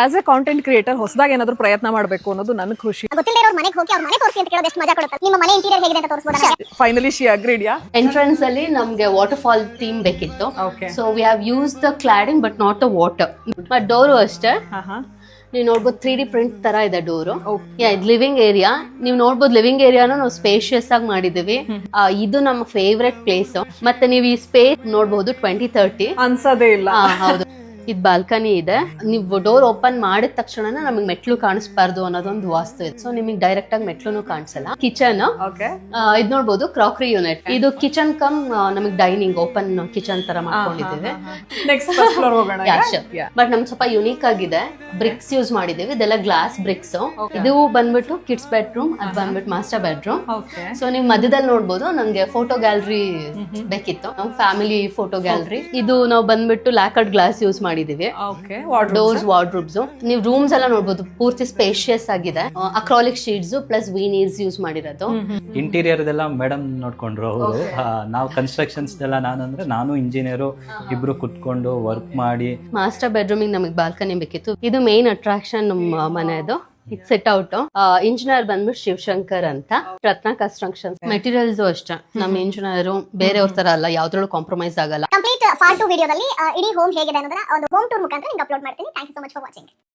As A content creator ಹೊಸದಾಗಿ ಏನಾದ್ರು ಪ್ರಯತ್ನ ಮಾಡಬೇಕು ಅನ್ನೋದು ನನಗೆ ಖುಷಿ. ಗೊತ್ತಿಲ್ಲದೆ ಇರೋರ್ ಮನೆಗೆ ಹೋಗಿ ಅವ್ರ ಮನೆ ತೋರಿಸಿ ಅಂತ ಕೇಳೋದು ಎಷ್ಟು ಮಜಾ ಕೊಡುತ್ತೆ. ನಿಮ್ಮ ಮನೆ ಇಂಟೀರಿಯರ್ ಹೇಗಿದೆ ಅಂತ ತೋರಿಸಬಹುದಾ? Finally she agreed. Yeah entrance ಅಲ್ಲಿ ನಮ್ಗೆ ವಾಟರ್ ಫಾಲ್ ಥೀಮ್ ಬೇಕಿತ್ತು. Okay. So we have use the cladding but not the water. But door ಅಷ್ಟೇ ನೀವು ನೋಡ್ಬೋದು 3D ಪ್ರಿಂಟ್ ತರ ಇದೆ ಡೋರು. ಇದು ಲಿವಿಂಗ್ ಏರಿಯಾ. ನೀವು ನೋಡ್ಬೋದು ಲಿವಿಂಗ್ ಏರಿಯಾನು ನಾವು ಸ್ಪೇಷಿಯಸ್ ಆಗಿ ಮಾಡಿದೀವಿ. ಇದು ನಮ್ಮ ಫೇವ್ರೆಟ್ ಪ್ಲೇಸ್. ಮತ್ತೆ ನೀವು ಈ ಸ್ಪೇಸ್ ನೋಡ್ಬೋದು 2030 ಅನ್ಸದೇ ಇಲ್ಲ. ಹೌದು, ಇದು ಬಾಲ್ಕನಿ ಇದೆ. ನೀವು ಡೋರ್ ಓಪನ್ ಮಾಡಿದ ತಕ್ಷಣ ನಮಗೆ ಮೆಟ್ಲು ಕಾಣಿಸ್ಬಾರ್ದು ಅನ್ನೋದೊಂದು ವಾಸ್ತು ಇದೆ. ಸೊ ನಿಮಗೆ ಡೈರೆಕ್ಟ್ ಆಗಿ ಮೆಟ್ಲು ಕಾಣಿಸಲ್ಲ. ಕಿಚನ್ ಇದು ನೋಡ್ಬೋದು, ಕ್ರಾಕರಿ ಯೂನಿಟ್. ಇದು ಕಿಚನ್ ಕಮ್ ನಮಗೆ ಡೈನಿಂಗ್ ಓಪನ್ ಕಿಚನ್ ತರ ಮಾಡ್ಕೊಂಡಿದ್ದೀವಿ. ಬಟ್ ನಮ್ಗೆ ಸ್ವಲ್ಪ ಯುನೀಕ್ ಆಗಿದೆ. ಬ್ರಿಕ್ಸ್ ಯೂಸ್ ಮಾಡಿದೀವಿ. ಇದೆಲ್ಲ ಗ್ಲಾಸ್ ಬ್ರಿಕ್ಸ್. ಇದು ಬಂದ್ಬಿಟ್ಟು ಕಿಡ್ಸ್ ಬೆಡ್ರೂಮ್, ಅದು ಬಂದ್ಬಿಟ್ಟು ಮಾಸ್ಟರ್ ಬೆಡ್ರೂಮ್. ಸೊ ನೀವು ಮಧ್ಯದಲ್ಲಿ ನೋಡ್ಬೋದು ನಂಗೆ ಫೋಟೋ ಗ್ಯಾಲರಿ ಬೇಕಿತ್ತು, ಫ್ಯಾಮಿಲಿ ಫೋಟೋ ಗ್ಯಾಲರಿ. ಇದು ನಾವು ಬಂದ್ಬಿಟ್ಟು ಲ್ಯಾಕರ್ಡ್ ಗ್ಲಾಸ್ ಯೂಸ್ ಮಾಡಿದೀವಿ. Doors, wardrobes. ನೀವು ರೂಮ್ಸ್ ಎಲ್ಲ ನೋಡ್ಬೋದು, ಪೂರ್ತಿ ಸ್ಪೇಷಿಯಸ್ ಆಗಿದೆ. ಅಕ್ರಾಲಿಕ್ ಶೀಟ್ಸ್ ಪ್ಲಸ್ ವೀನೀಸ್ ಯೂಸ್ ಮಾಡಿರೋದು. ಇಂಟೀರಿಯರ್ ಇದೆಲ್ಲ ಮೇಡಮ್ ನೋಡ್ಕೊಂಡ್ರು ಅವರು. ನಾವು ಕನ್ಸ್ಟ್ರಕ್ಷನ್ಸ್ ಎಲ್ಲ ನಾನು ಇಂಜಿನಿಯರು ಇಬ್ರು ಕುತ್ಕೊಂಡು ವರ್ಕ್ ಮಾಡಿ. ಮಾಸ್ಟರ್ ಬೆಡ್ರೂಮಿಗೆ ನಮಗೆ ಬಾಲ್ಕನಿ ಬೇಕಿತ್ತು. ಇದು ಮೇನ್ ಅಟ್ರಾಕ್ಷನ್ ನಮ್ಮ ಮನೆಯದು. ಇದು ಸೆಟ್ ಔಟ್. ಇಂಜಿನಿಯರ್ ಬಂದ್ಬಿಟ್ಟು ಶಿವಶಂಕರ್ ಅಂತ, ರತ್ನ ಕನ್ಸ್ಟ್ರಕ್ಷನ್. ಮೆಟೀರಿಯಲ್ಸ್ ಅಷ್ಟೇ. ನಮ್ಮ ಇಂಜಿನಿಯರ್ ಬೇರೆಯವ್ರ ತರ ಅಲ್ಲ, ಯಾವ್ದ್ರಲ್ಲೂ ಕಾಂಪ್ರಮೈಸ್ ಆಗಲ್ಲ. ಕಂಪ್ಲೀಟ್ ಪಾರ್ಟ್ 2 ವಿಡಿಯೋದಲ್ಲಿ ಇಡೀ ಹೋಮ್ ಹೇಗಿದೆ ಅನ್ನೋದನ್ನ ಒಂದು ಹೋಮ್ ಟೂರ್ ಮುಖಾಂತರ ನಿಮಗೆ ಅಪ್ಲೋಡ್ ಮಾಡ್ತೀನಿ. Thank you so much for watching.